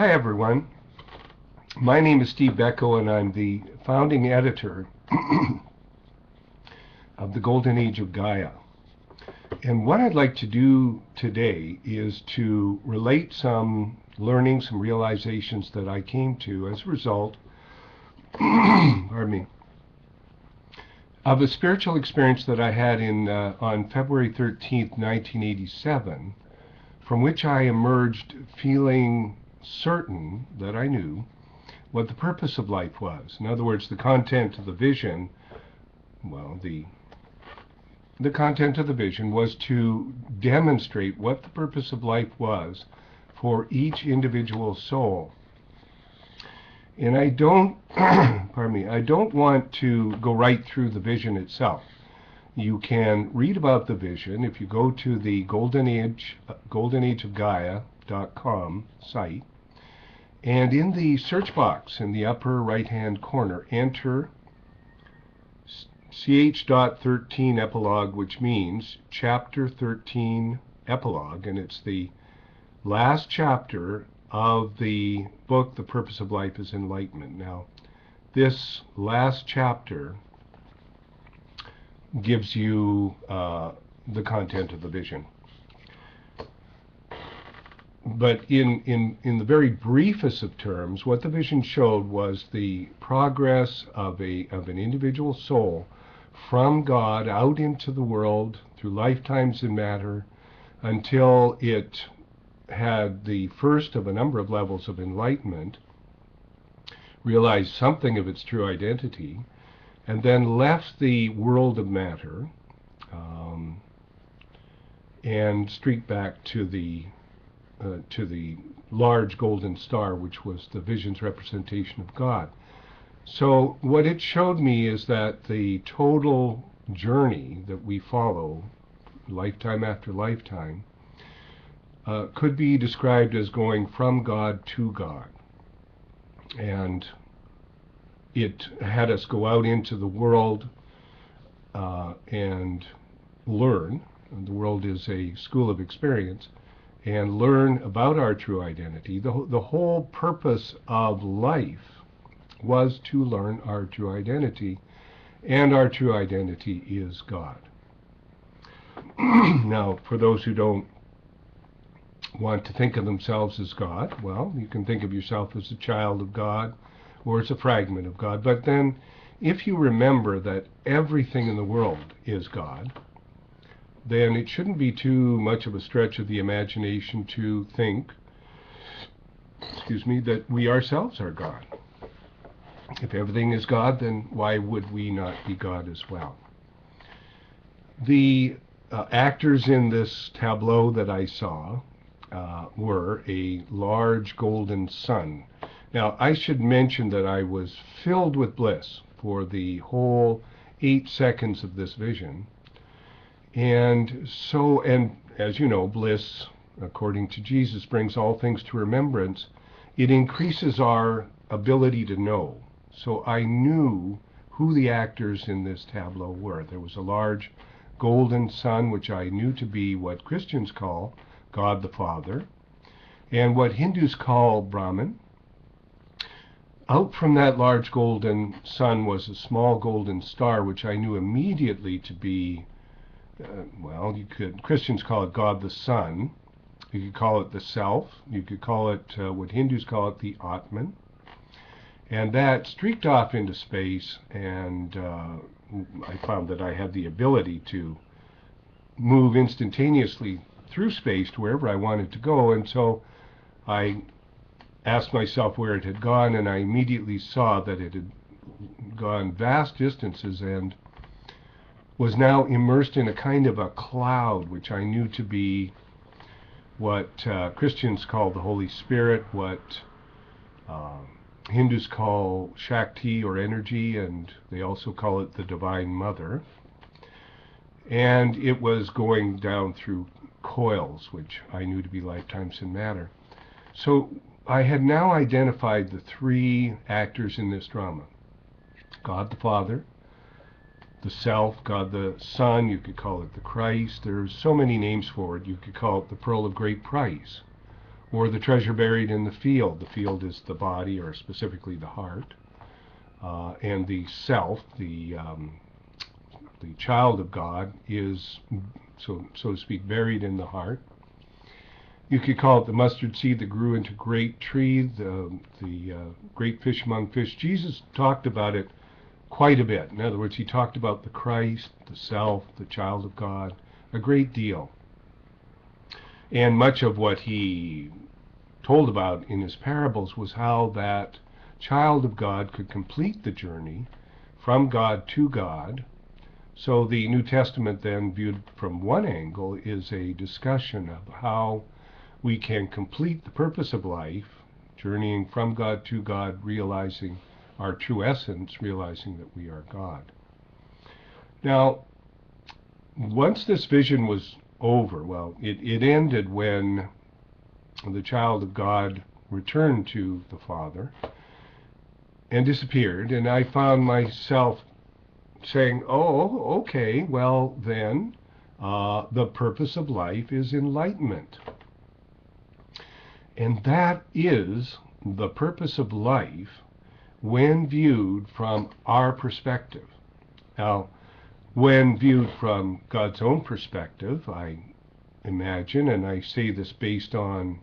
Hi everyone, my name is Steve Beckow and I'm the founding editor of the Golden Age of Gaia. And what I'd like to do today is to relate some learnings, some realizations that I came to as a result pardon me, of a spiritual experience that I had on February 13th, 1987, from which I emerged feeling certain that I knew what the purpose of life was. In other words, the content of the vision, well, the content of the vision was to demonstrate what the purpose of life was for each individual soul. And I don't, pardon me, I don't want to go right through the vision itself. You can read about the vision if you go to the goldenageofgaia.com site, and in the search box in the upper right-hand corner, enter ch.13 epilogue, which means chapter 13 epilogue, and it's the last chapter of the book, The Purpose of Life is Enlightenment. Now, this last chapter gives you the content of the vision. But in the very briefest of terms, what the vision showed was the progress of an individual soul from God out into the world through lifetimes in matter until it had the first of a number of levels of enlightenment, realized something of its true identity, and then left the world of matter and streaked back to the large golden star, which was the vision's representation of God. So what it showed me is that the total journey that we follow, lifetime after lifetime, could be described as going from God to God. And it had us go out into the world and learn. And the world is a school of experience, and learn about our true identity. The whole purpose of life was to learn our true identity, and our true identity is God. Now, for those who don't want to think of themselves as God, well, you can think of yourself as a child of God or as a fragment of God. But then, if you remember that everything in the world is God, then it shouldn't be too much of a stretch of the imagination to think, that we ourselves are God. If everything is God, then why would we not be God as well? The actors in this tableau that I saw were a large golden sun. Now, I should mention that I was filled with bliss for the whole 8 seconds of this vision. And as you know, bliss, according to Jesus, brings all things to remembrance. It increases our ability to know. So I knew who the actors in this tableau were. There was a large golden sun, which I knew to be what Christians call God the Father, and what Hindus call Brahman. Out from that large golden sun was a small golden star, which I knew immediately to be Christians call it God the Son. You could call it the Self. You could call it what Hindus call it the Atman. And that streaked off into space, and I found that I had the ability to move instantaneously through space to wherever I wanted to go. And so I asked myself where it had gone, and I immediately saw that it had gone vast distances and was now immersed in a kind of a cloud, which I knew to be what Christians call the Holy Spirit, what Hindus call Shakti or energy, and they also call it the Divine Mother. And it was going down through coils, which I knew to be lifetimes in matter. So I had now identified the 3 actors in this drama: God the Father, the Self, God the Son, you could call it the Christ. There's so many names for it. You could call it the Pearl of Great Price, or the treasure buried in the field. The field is the body, or specifically the heart, and the self, the child of God, is, so to speak, buried in the heart. You could call it the mustard seed that grew into great tree, the great fish among fish. Jesus talked about it quite a bit. In other words, he talked about the Christ, the self, the child of God, a great deal. And much of what he told about in his parables was how that child of God could complete the journey from God to God. So the New Testament, then, viewed from one angle, is a discussion of how we can complete the purpose of life, journeying from God to God, realizing our true essence, realizing that we are God. Now, once this vision was over, well, it ended when the child of God returned to the Father and disappeared, and I found myself saying, oh, okay, well then, the purpose of life is enlightenment. And that is the purpose of life when viewed from our perspective. Now, when viewed from God's own perspective, I imagine, and I say this based on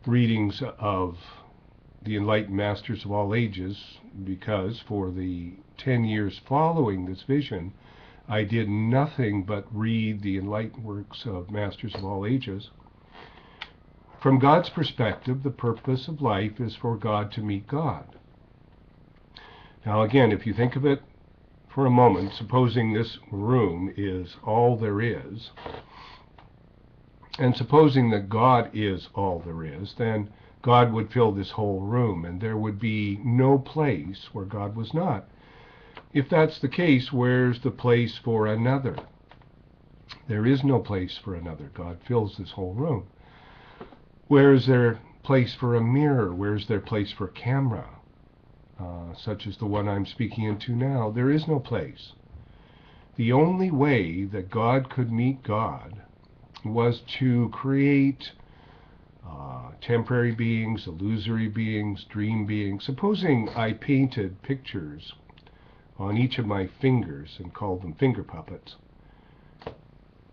readings of the enlightened masters of all ages, because for the 10 years following this vision, I did nothing but read the enlightened works of masters of all ages. From God's perspective, the purpose of life is for God to meet God. Now again, if you think of it for a moment, supposing this room is all there is, and supposing that God is all there is, then God would fill this whole room, and there would be no place where God was not. If that's the case, where's the place for another? There is no place for another. God fills this whole room. Where is there place for a mirror? Where is there place for a camera, such as the one I'm speaking into now? There is no place. The only way that God could meet God was to create temporary beings, illusory beings, dream beings. Supposing I painted pictures on each of my fingers and called them finger puppets.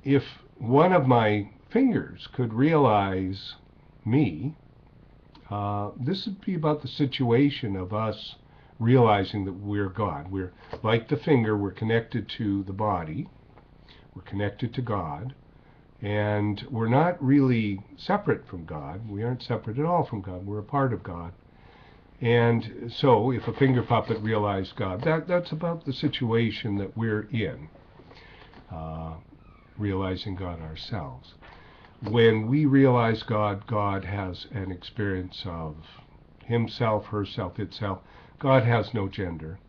If one of my fingers could realize me, this would be about the situation of us realizing that we're God. We're like the finger, we're connected to the body, we're connected to God, and we're not really separate from God. We aren't separate at all from God. We're a part of God. And so if a finger puppet realized God, that's about the situation that we're in, realizing God ourselves. When we realize God, God has an experience of himself, herself, itself. God has no gender.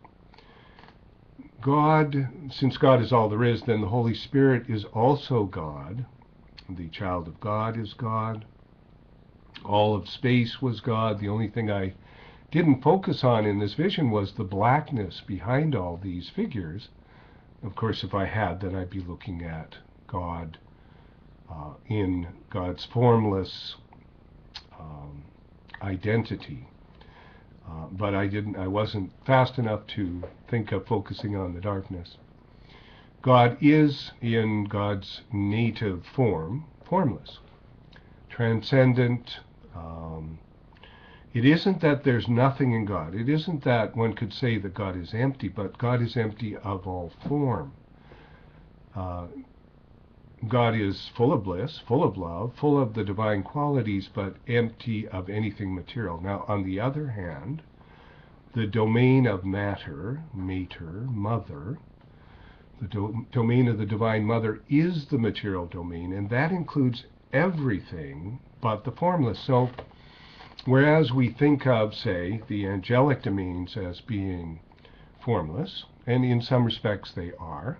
God, since God is all there is, then the Holy Spirit is also God. The child of God is God. All of space was God. The only thing I didn't focus on in this vision was the blackness behind all these figures. Of course, if I had, then I'd be looking at God in God's formless identity. But I wasn't fast enough to think of focusing on the darkness. God is, in God's native form, formless, transcendent. It isn't that there's nothing in God. It isn't that one could say that God is empty, but God is empty of all form. God is full of bliss, full of love, full of the divine qualities, but empty of anything material. Now, on the other hand, the domain of matter, mater, mother, the domain of the Divine Mother is the material domain, and that includes everything but the formless. So, whereas we think of, say, the angelic domains as being formless, and in some respects they are,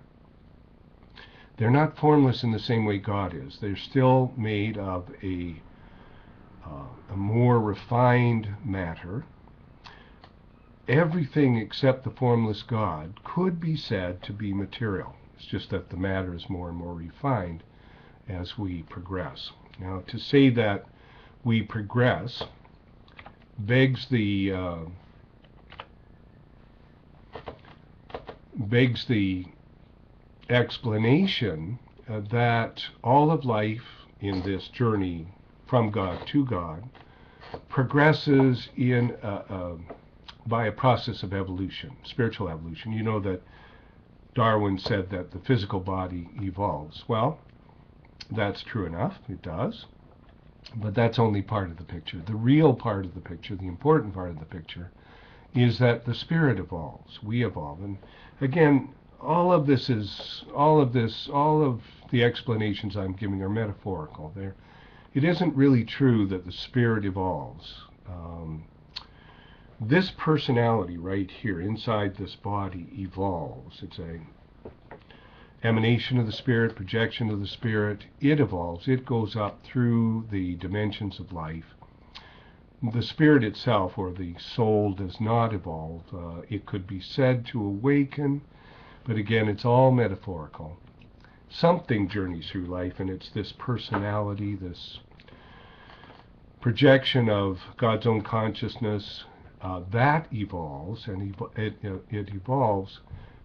they're not formless in the same way God is. They're still made of a more refined matter. Everything except the formless God could be said to be material. It's just that the matter is more and more refined as we progress. Now, to say that we progress begs the explanation that all of life in this journey from God to God progresses in by a process of evolution, spiritual evolution. You know that Darwin said that the physical body evolves. Well, that's true enough, it does, but that's only part of the picture. The real part of the picture, the important part of the picture, is that the spirit evolves, we evolve. And again, all of the explanations I'm giving are metaphorical. It isn't really true that the spirit evolves. This personality right here inside this body evolves. It's a emanation of the spirit, projection of the spirit. It evolves. It goes up through the dimensions of life. The spirit itself, or the soul, does not evolve. It could be said to awaken, but again, it's all metaphorical. Something journeys through life, and it's this personality, this projection of God's own consciousness, that evolves, and it evolves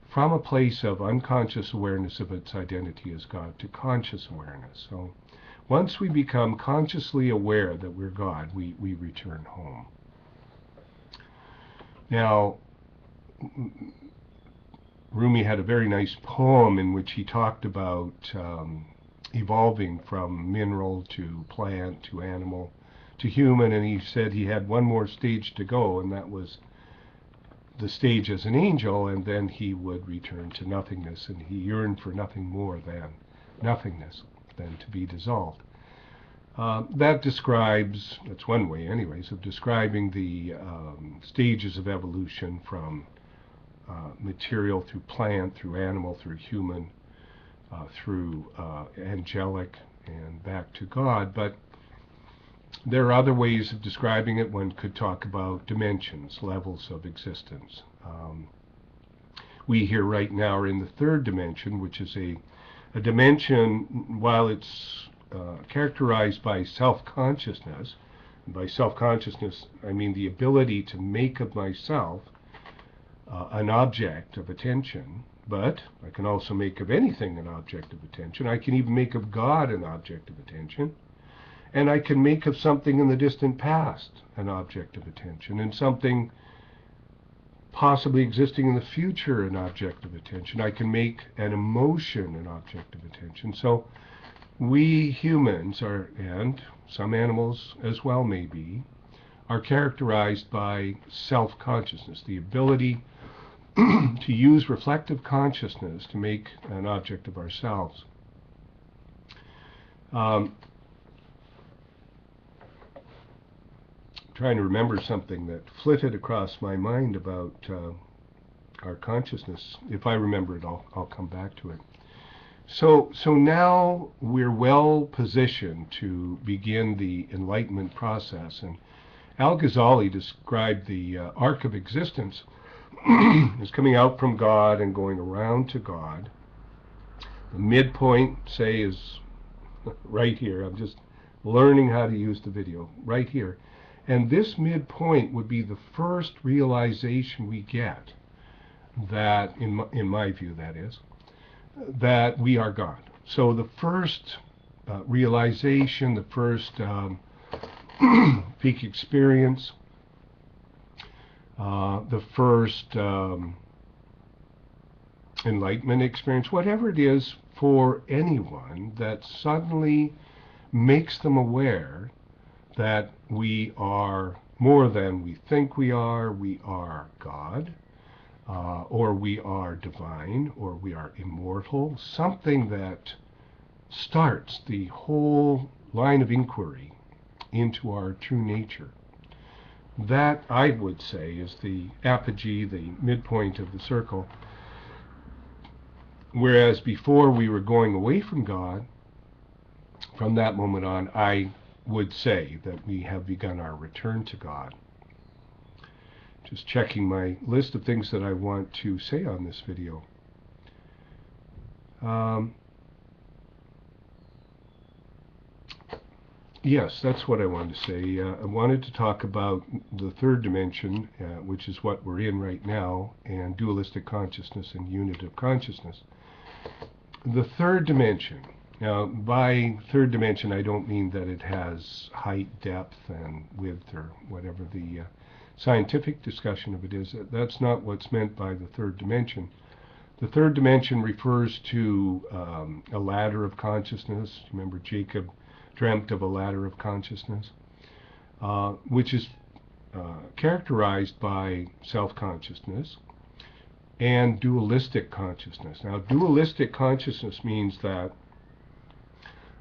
from a place of unconscious awareness of its identity as God to conscious awareness. So once we become consciously aware that we're God, we return home. Now, Rumi had a very nice poem in which he talked about evolving from mineral to plant to animal to human, and he said he had one more stage to go, and that was the stage as an angel, and then he would return to nothingness, and he yearned for nothing more than nothingness, than to be dissolved. That's one way anyways, of describing the stages of evolution from material through plant, through animal, through human, through angelic, and back to God. But there are other ways of describing it. One could talk about dimensions, levels of existence. We here right now are in the third dimension, which is a dimension, while it's characterized by self-consciousness. And by self-consciousness, I mean the ability to make of myself an object of attention, but I can also make of anything an object of attention. I can even make of God an object of attention. And I can make of something in the distant past an object of attention, and something possibly existing in the future an object of attention. I can make an emotion an object of attention. So we humans are, and some animals as well maybe, are characterized by self-consciousness, the ability to use reflective consciousness to make an object of ourselves. Trying to remember something that flitted across my mind about our consciousness. If I remember it, I'll come back to it. So now we're well positioned to begin the Enlightenment process. And Al-Ghazali described the arc of existence as coming out from God and going around to God. The midpoint, say, is right here. I'm just learning how to use the video. Right here. And this midpoint would be the first realization we get that, in my view that is, that we are God. So the first realization, the first peak experience, the first enlightenment experience, whatever it is for anyone that suddenly makes them aware that we are more than we think we are God, or we are divine, or we are immortal, something that starts the whole line of inquiry into our true nature. That, I would say, is the apogee, the midpoint of the circle. Whereas before we were going away from God, from that moment on, I would say that we have begun our return to God. Just checking my list of things that I want to say on this video. Yes, that's what I wanted to say. I wanted to talk about the third dimension, which is what we're in right now, and dualistic consciousness and unitive consciousness. The third dimension. Now, by third dimension, I don't mean that it has height, depth, and width, or whatever the scientific discussion of it is. That's not what's meant by the third dimension. The third dimension refers to a ladder of consciousness. Remember, Jacob dreamt of a ladder of consciousness, which is characterized by self-consciousness and dualistic consciousness. Now, dualistic consciousness means that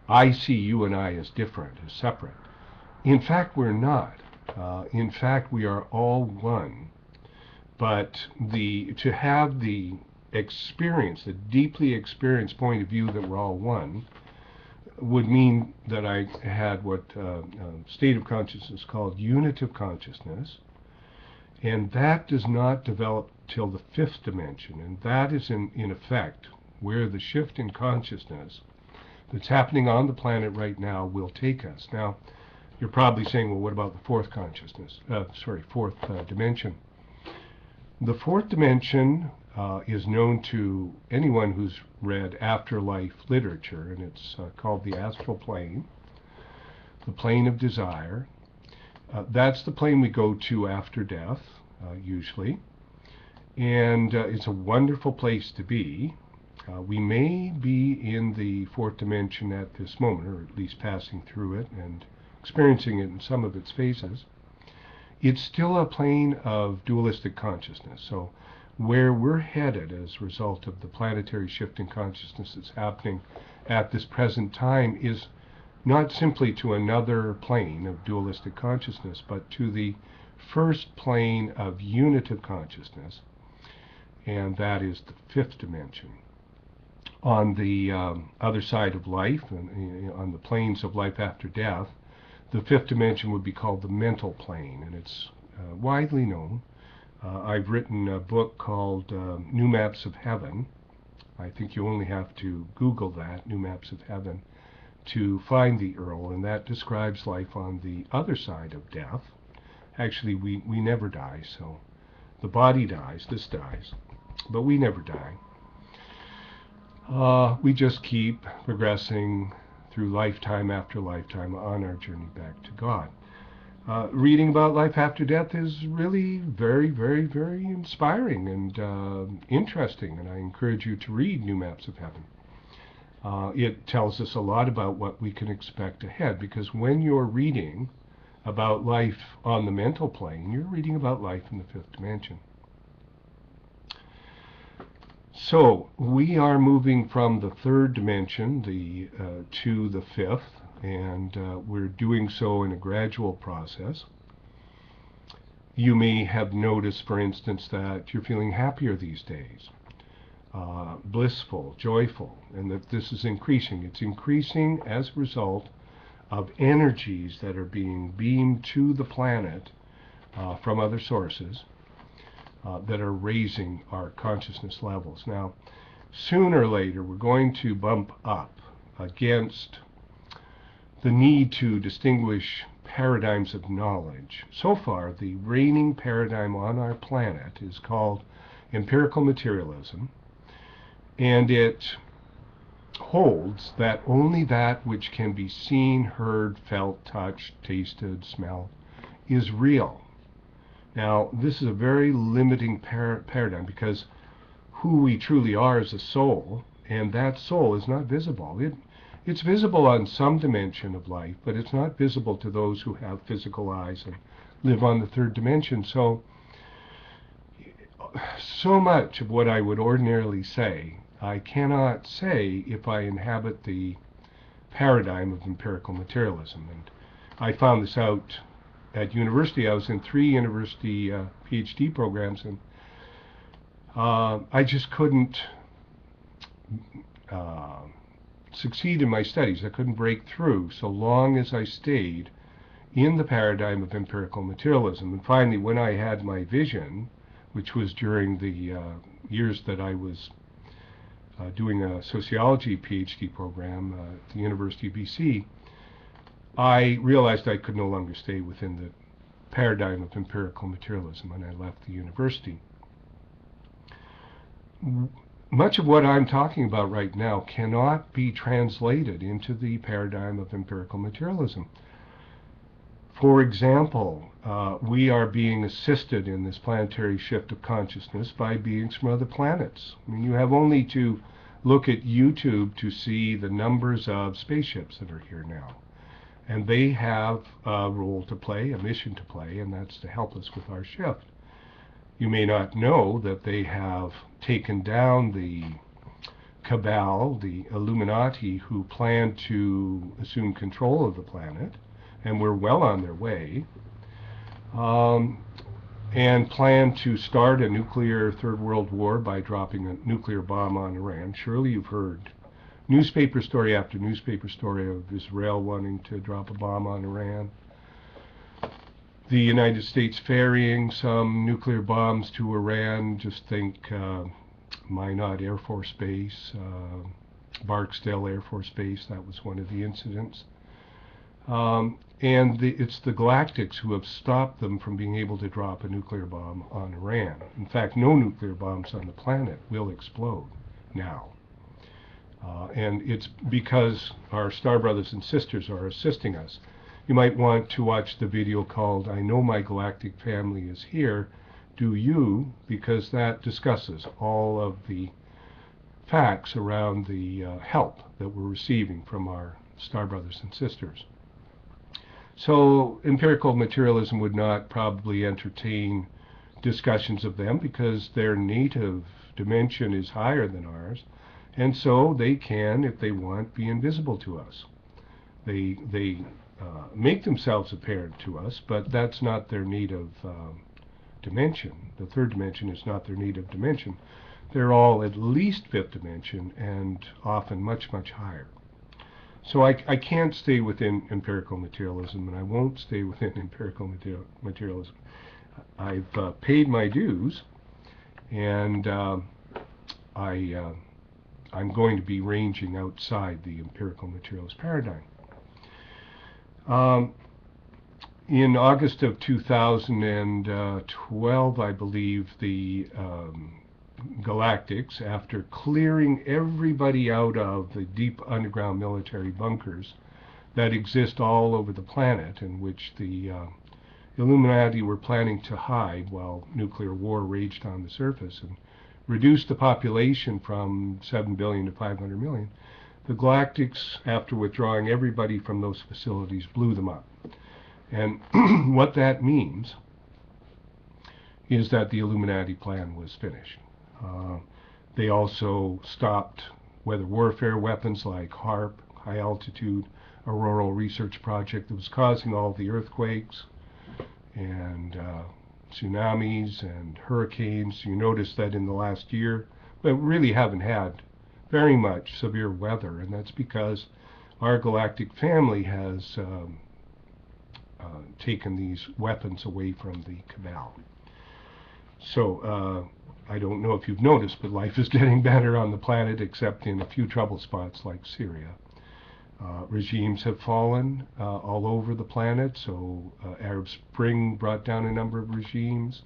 I see you and I as different, as separate. In fact, we're not. In fact, we are all one. But to have the experience, the deeply experienced point of view that we're all one, would mean that I had what state of consciousness called unitive consciousness, and that does not develop till the fifth dimension, and that is in effect where the shift in consciousness that's happening on the planet right now will take us. Now, you're probably saying, well, what about the fourth dimension? The fourth dimension is known to anyone who's read afterlife literature, and it's called the astral plane, the plane of desire. That's the plane we go to after death, usually, and it's a wonderful place to be. We may be in the fourth dimension at this moment, or at least passing through it and experiencing it in some of its phases. It's still a plane of dualistic consciousness. So where we're headed as a result of the planetary shift in consciousness that's happening at this present time is not simply to another plane of dualistic consciousness, but to the first plane of unitive consciousness, and that is the fifth dimension. On the other side of life, and on the planes of life after death, the fifth dimension would be called the mental plane, and it's widely known. I've written a book called New Maps of Heaven. I think you only have to Google that, New Maps of Heaven, to find the URL, and that describes life on the other side of death. Actually, we never die, so the body dies, this dies, but we never die. We just keep progressing through lifetime after lifetime on our journey back to God. Reading about life after death is really very, very, very inspiring and interesting, and I encourage you to read New Maps of Heaven. It tells us a lot about what we can expect ahead, because when you're reading about life on the mental plane, you're reading about life in the fifth dimension. So we are moving from the third dimension to the fifth, and we're doing so in a gradual process. You may have noticed, for instance, that you're feeling happier these days, blissful, joyful, and that this is increasing. It's increasing as a result of energies that are being beamed to the planet from other sources, that are raising our consciousness levels. Now, sooner or later, we're going to bump up against the need to distinguish paradigms of knowledge. So far, the reigning paradigm on our planet is called empirical materialism, and it holds that only that which can be seen, heard, felt, touched, tasted, smelled is real. Now, this is a very limiting paradigm, because who we truly are is a soul, and that soul is not visible. It's visible on some dimension of life, but it's not visible to those who have physical eyes and live on the third dimension. So much of what I would ordinarily say, I cannot say if I inhabit the paradigm of empirical materialism. And I found this out at university. I was in 3 university PhD programs, and I just couldn't succeed in my studies. I couldn't break through so long as I stayed in the paradigm of empirical materialism. And finally, when I had my vision, which was during the years that I was doing a sociology PhD program at the University of BC, I realized I could no longer stay within the paradigm of empirical materialism, and I left the university. Much of what I'm talking about right now cannot be translated into the paradigm of empirical materialism. For example, we are being assisted in this planetary shift of consciousness by beings from other planets. I mean, you have only to look at YouTube to see the numbers of spaceships that are here now. And they have a role to play, a mission to play, and that's to help us with our shift. You may not know that they have taken down the cabal, the Illuminati, who plan to assume control of the planet, and we're well on their way, and plan to start a nuclear third world war by dropping a nuclear bomb on Iran. Surely you've heard newspaper story after newspaper story of Israel wanting to drop a bomb on Iran. The United States ferrying some nuclear bombs to Iran. Just think Minot Air Force Base, Barksdale Air Force Base, that was one of the incidents. And it's the galactics who have stopped them from being able to drop a nuclear bomb on Iran. In fact, no nuclear bombs on the planet will explode now. And it's because our star brothers and sisters are assisting us. You might want to watch the video called "I Know My Galactic Family Is Here, Do You?" because that discusses all of the facts around the help that we're receiving from our star brothers and sisters. So empirical materialism would not probably entertain discussions of them because their native dimension is higher than ours, and so they can, if they want, be invisible to us. They make themselves apparent to us, but that's not their native dimension. The third dimension is not their native dimension. They're all at least fifth dimension and often much, much higher. So I can't stay within empirical materialism, and I won't stay within empirical materialism. I've paid my dues, and I'm going to be ranging outside the empirical materialist paradigm. In August of 2012, I believe, the Galactics, after clearing everybody out of the deep underground military bunkers that exist all over the planet, in which the Illuminati were planning to hide while nuclear war raged on the surface, and reduced the population from 7 billion to 500 million, the Galactics, after withdrawing everybody from those facilities, blew them up. And what that means is that the Illuminati plan was finished. They also stopped weather warfare weapons like HARP, High Altitude Auroral Research Project, that was causing all the earthquakes and tsunamis and hurricanes. You notice that in the last year, we really haven't had very much severe weather, and that's because our galactic family has taken these weapons away from the cabal. So I don't know if you've noticed, but life is getting better on the planet, except in a few trouble spots like Syria. Regimes have fallen all over the planet, so Arab Spring brought down a number of regimes.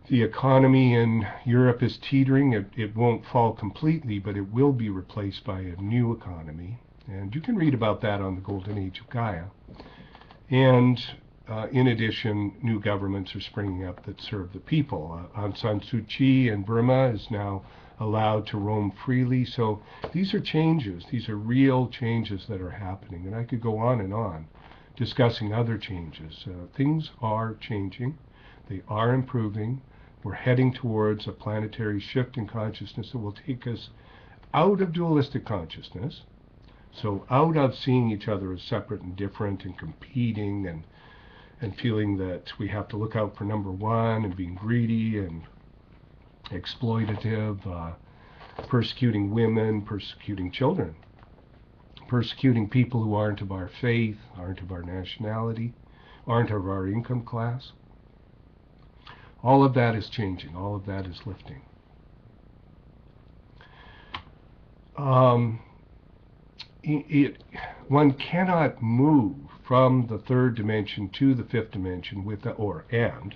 The economy in Europe is teetering. It won't fall completely, but it will be replaced by a new economy. And you can read about that on the Golden Age of Gaia. And in addition, new governments are springing up that serve the people. Aung San Suu Kyi in Burma is now allowed to roam freely. So these are changes. These are real changes that are happening. And I could go on discussing other changes. Things are changing. They are improving. We're heading towards a planetary shift in consciousness that will take us out of dualistic consciousness. So out of seeing each other as separate and different and competing and feeling that we have to look out for number one and being greedy and exploitative, persecuting women, persecuting children, persecuting people who aren't of our faith, aren't of our nationality, aren't of our income class. All of that is changing. All of that is lifting. one cannot move from the third dimension to the fifth dimension and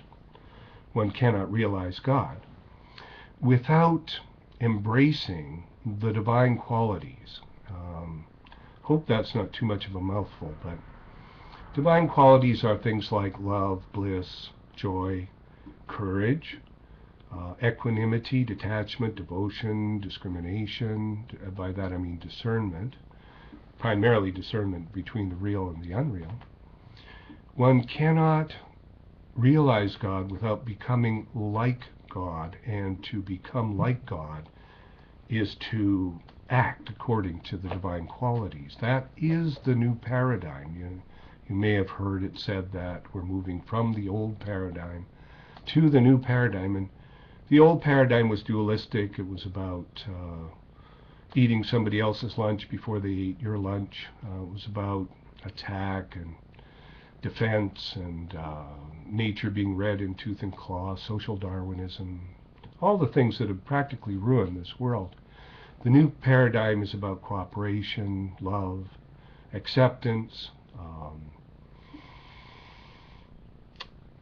one cannot realize God without embracing the divine qualities. Hope that's not too much of a mouthful, but divine qualities are things like love, bliss, joy, courage, equanimity, detachment, devotion, discrimination. By that I mean discernment, primarily discernment between the real and the unreal. One cannot realize God without becoming like God, and to become like God is to act according to the divine qualities. That is the new paradigm. You may have heard it said that we're moving from the old paradigm to the new paradigm, and the old paradigm was dualistic. It was about eating somebody else's lunch before they ate your lunch. It was about attack and defense and nature being red in tooth and claw, social Darwinism, all the things that have practically ruined this world. The new paradigm is about cooperation, love, acceptance,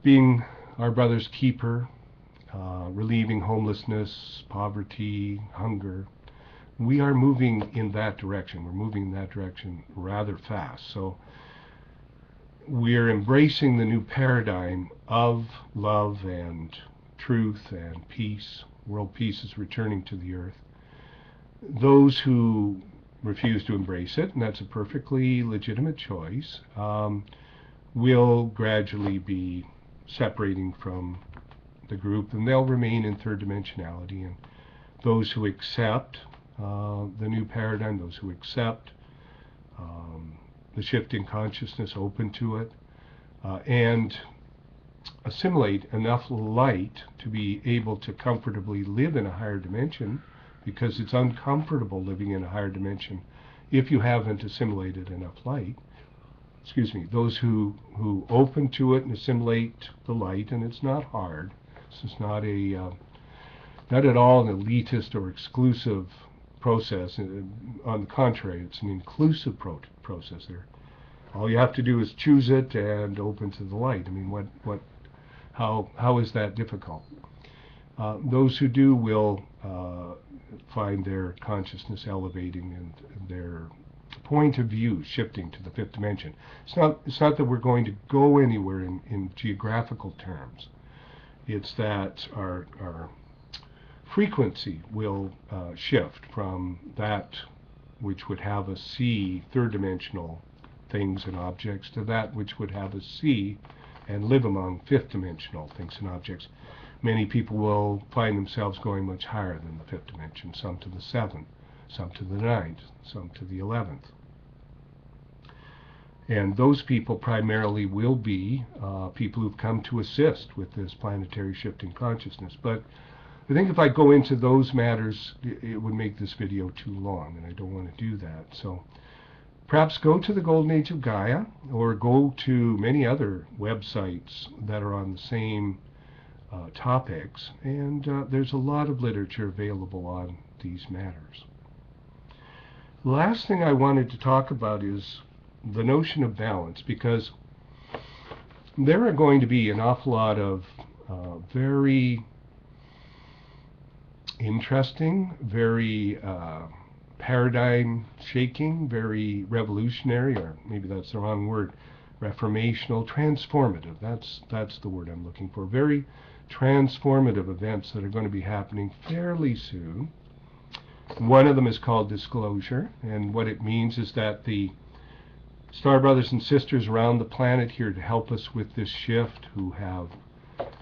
being our brother's keeper, relieving homelessness, poverty, hunger. We are moving in that direction. We're moving in that direction rather fast. So we're embracing the new paradigm of love and truth and peace. World peace is returning to the earth. Those who refuse to embrace it, and that's a perfectly legitimate choice, will gradually be separating from the group, and they'll remain in third dimensionality. And those who accept the new paradigm, those who accept the shift in consciousness, open to it, and assimilate enough light to be able to comfortably live in a higher dimension, because it's uncomfortable living in a higher dimension if you haven't assimilated enough light. Those who open to it and assimilate the light, and it's not hard. This is not at all an elitist or exclusive process. On the contrary, it's an inclusive process. There, all you have to do is choose it and open to the light. I mean, how is that difficult? Those who do will find their consciousness elevating and their point of view shifting to the fifth dimension. It's not that we're going to go anywhere in geographical terms. It's that our frequency will shift from that which would have us see third dimensional things and objects to that which would have us see and live among fifth dimensional things and objects. Many people will find themselves going much higher than the fifth dimension, some to the seventh, some to the ninth, some to the 11th. And those people primarily will be people who've come to assist with this planetary shift in consciousness. But I think if I go into those matters, it would make this video too long, and I don't want to do that. So perhaps go to the Golden Age of Gaia, or go to many other websites that are on the same topics, and there's a lot of literature available on these matters. The last thing I wanted to talk about is the notion of balance, because there are going to be an awful lot of very interesting, very paradigm shaking, very revolutionary, or maybe that's the wrong word, reformational, transformative, that's the word I'm looking for, very transformative events that are going to be happening fairly soon. One of them is called disclosure, and what it means is that the star brothers and sisters around the planet here to help us with this shift, who have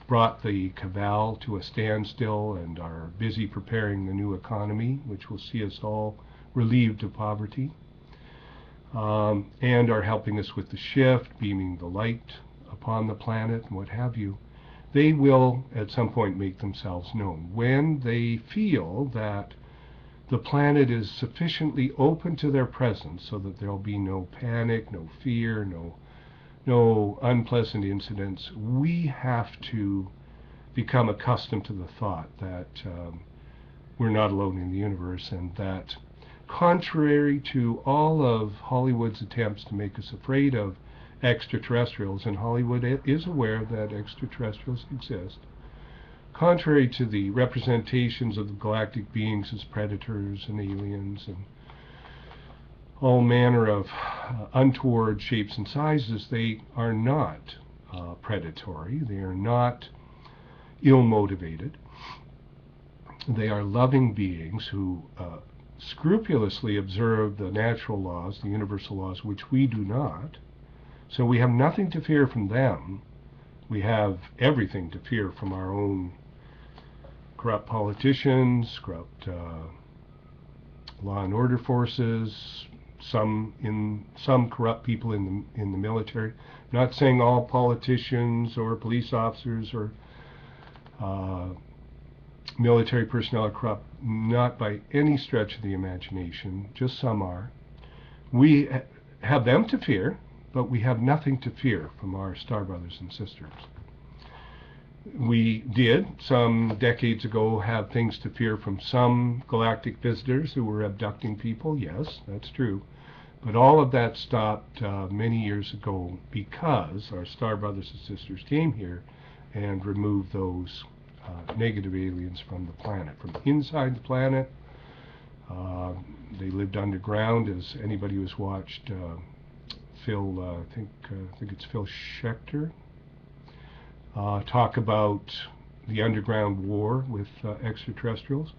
brought the cabal to a standstill and are busy preparing the new economy, which will see us all relieved of poverty, and are helping us with the shift, beaming the light upon the planet and what have you. They will at some point make themselves known when they feel that the planet is sufficiently open to their presence, so that there'll be no panic, no fear, no unpleasant incidents. We have to become accustomed to the thought that we're not alone in the universe, and that contrary to all of Hollywood's attempts to make us afraid of extraterrestrials, and Hollywood is aware that extraterrestrials exist, contrary to the representations of the galactic beings as predators and aliens and all manner of untoward shapes and sizes, they are not predatory. They are not ill-motivated. They are loving beings who scrupulously observe the natural laws, the universal laws, which we do not. So we have nothing to fear from them. We have everything to fear from our own corrupt politicians, corrupt law and order forces, some corrupt people in the military. I'm not saying all politicians or police officers or military personnel are corrupt, not by any stretch of the imagination, just some are. We have them to fear, but we have nothing to fear from our star brothers and sisters. We did, some decades ago, have things to fear from some galactic visitors who were abducting people. Yes, that's true. But all of that stopped many years ago because our star brothers and sisters came here and removed those negative aliens from the planet, from inside the planet. They lived underground, as anybody who's watched Phil, I think it's Phil Schechter, talk about the underground war with extraterrestrials.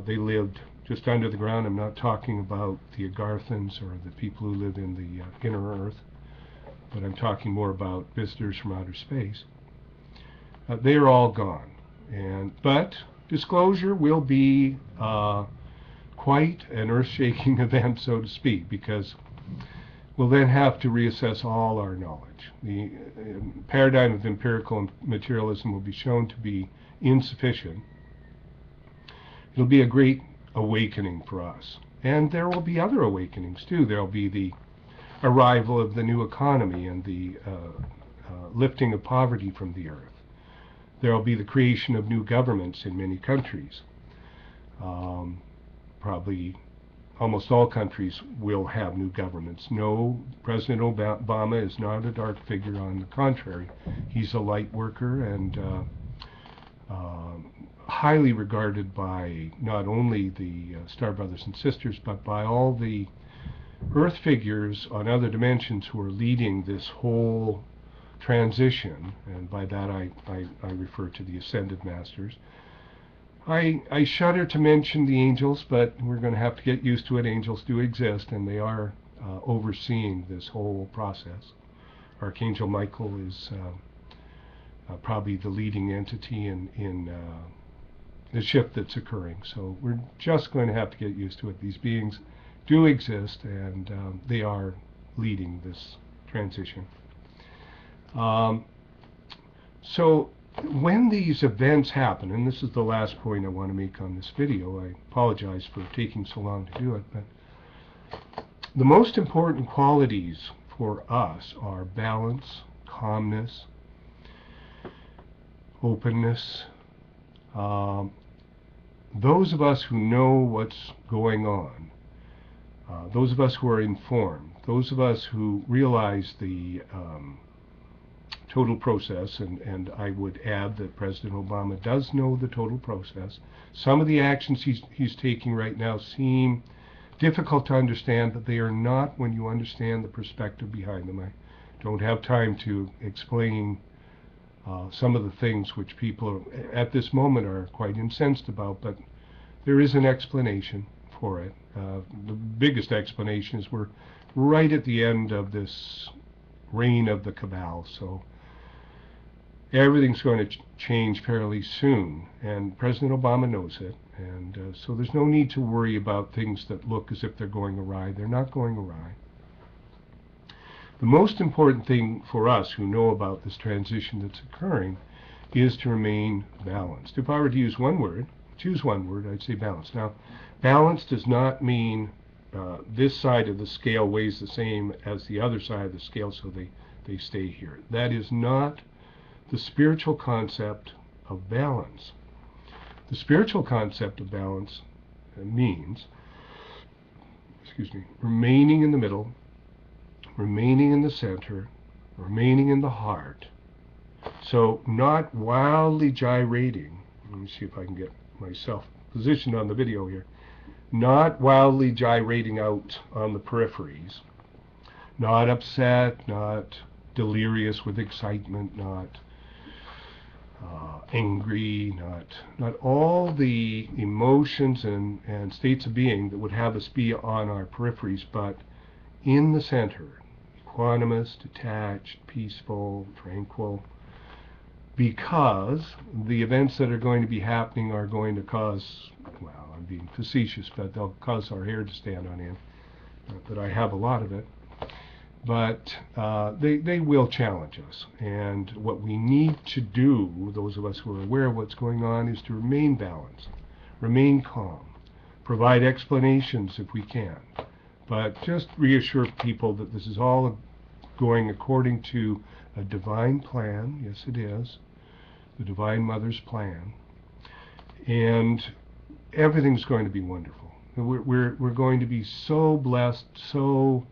They lived just under the ground. I'm not talking about the Agarthans or the people who live in the inner earth, but I'm talking more about visitors from outer space. They are all gone, but disclosure will be quite an earth-shaking event, so to speak, because we'll then have to reassess all our knowledge. The paradigm of empirical materialism will be shown to be insufficient. It'll be a great awakening for us. And there will be other awakenings too. There will be the arrival of the new economy and the lifting of poverty from the earth. There will be the creation of new governments in many countries. Probably almost all countries will have new governments. No, President Obama is not a dark figure. On the contrary, he's a light worker and highly regarded by not only the Star Brothers and Sisters, but by all the Earth figures on other dimensions who are leading this whole transition, and by that I refer to the Ascended Masters. I shudder to mention the angels, but we're going to have to get used to it. Angels do exist, and they are overseeing this whole process. Archangel Michael is probably the leading entity in the shift that's occurring. So we're just going to have to get used to it. These beings do exist, and they are leading this transition. So when these events happen, and this is the last point I want to make on this video, I apologize for taking so long to do it, but the most important qualities for us are balance, calmness, openness. Those of us who know what's going on, those of us who are informed, those of us who realize the total process, and I would add that President Obama does know the total process. Some of the actions he's taking right now seem difficult to understand, but they are not when you understand the perspective behind them. I don't have time to explain some of the things which people at this moment are quite incensed about, but there is an explanation for it. The biggest explanation is we're right at the end of this reign of the cabal, so everything's going to change fairly soon, and President Obama knows it, and so there's no need to worry about things that look as if they're going awry. They're not going awry. The most important thing for us who know about this transition that's occurring is to remain balanced. If I were to use one word, choose one word, I'd say balance. Now, balance does not mean this side of the scale weighs the same as the other side of the scale, so they stay here. That is not the spiritual concept of balance. The spiritual concept of balance means remaining in the middle, remaining in the center, remaining in the heart. So not wildly gyrating. Let me see if I can get myself positioned on the video here. Not wildly gyrating out on the peripheries. Not upset, not delirious with excitement, not angry, not all the emotions and states of being that would have us be on our peripheries, but in the center, equanimous, detached, peaceful, tranquil, because the events that are going to be happening are going to cause, well, I'm being facetious, but they'll cause our hair to stand on end. Not that I have a lot of it. But they will challenge us. And what we need to do, those of us who are aware of what's going on, is to remain balanced, remain calm, provide explanations if we can. But just reassure people that this is all going according to a divine plan. Yes, it is. The Divine Mother's plan. And everything's going to be wonderful. We're going to be so blessed, so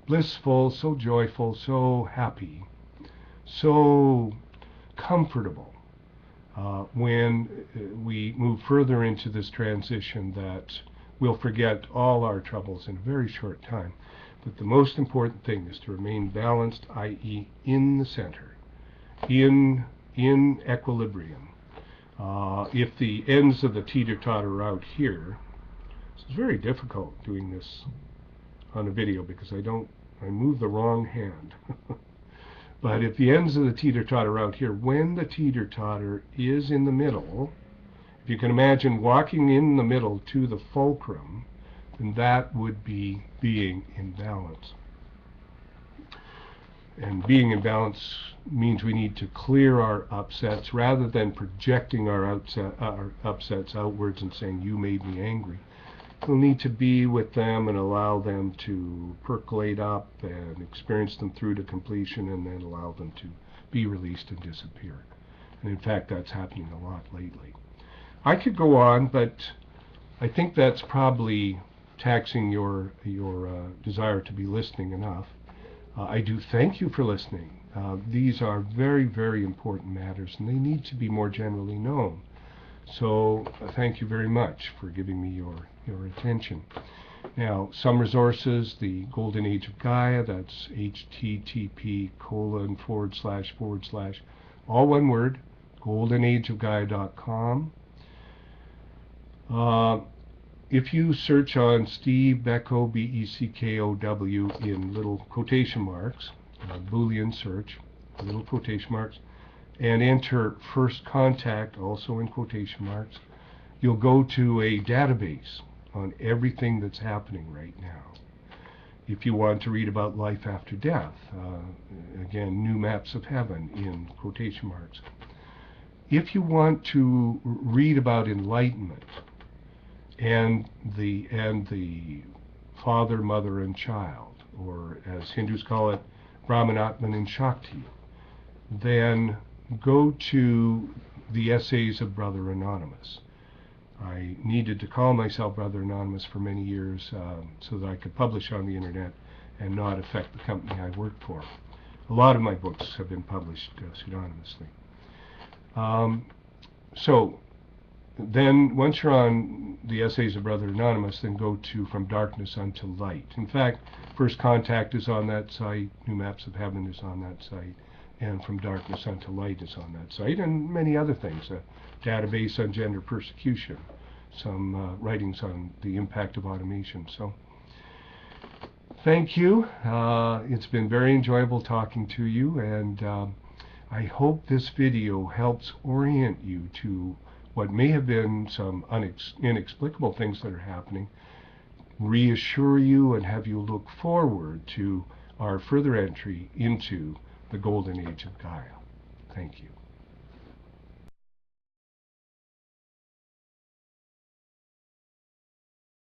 blissful, so joyful, so happy, so comfortable when we move further into this transition, that we'll forget all our troubles in a very short time. But the most important thing is to remain balanced, i.e. in the center, in equilibrium. If the ends of the teeter-totter are out here, it's very difficult doing this on a video because I move the wrong hand. But if the ends of the teeter-totter are out here, when the teeter-totter is in the middle, if you can imagine walking in the middle to the fulcrum, then that would be being in balance. And being in balance means we need to clear our upsets rather than projecting our upsets outwards and saying, you made me angry. We'll need to be with them and allow them to percolate up and experience them through to completion, and then allow them to be released and disappear. And in fact, that's happening a lot lately. I could go on, but I think that's probably taxing your desire to be listening enough. I do thank you for listening. These are very, very important matters, and they need to be more generally known. So thank you very much for giving me your attention. Now, some resources: the Golden Age of Gaia, that's http:// all one word, goldenageofgaia.com. If you search on Steve Beckow, B-E-C-K-O-W, in little quotation marks, Boolean search, little quotation marks, and enter first contact, also in quotation marks, you'll go to a database on everything that's happening right now. If you want to read about life after death, again, new maps of heaven in quotation marks. If you want to read about enlightenment and the father, mother, and child, or as Hindus call it, Brahman, Atman, and Shakti, then go to the essays of Brother Anonymous. I needed to call myself Brother Anonymous for many years so that I could publish on the internet and not affect the company I worked for. A lot of my books have been published pseudonymously. So then once you're on the essays of Brother Anonymous, then go to From Darkness Unto Light. In fact, First Contact is on that site, New Maps of Heaven is on that site, and From Darkness Unto Light is on that site, and many other things. A database on gender persecution, some writings on the impact of automation. So thank you. It's been very enjoyable talking to you, and I hope this video helps orient you to what may have been some inexplicable things that are happening, reassure you, and have you look forward to our further entry into the Golden Age of Gaia. Thank you.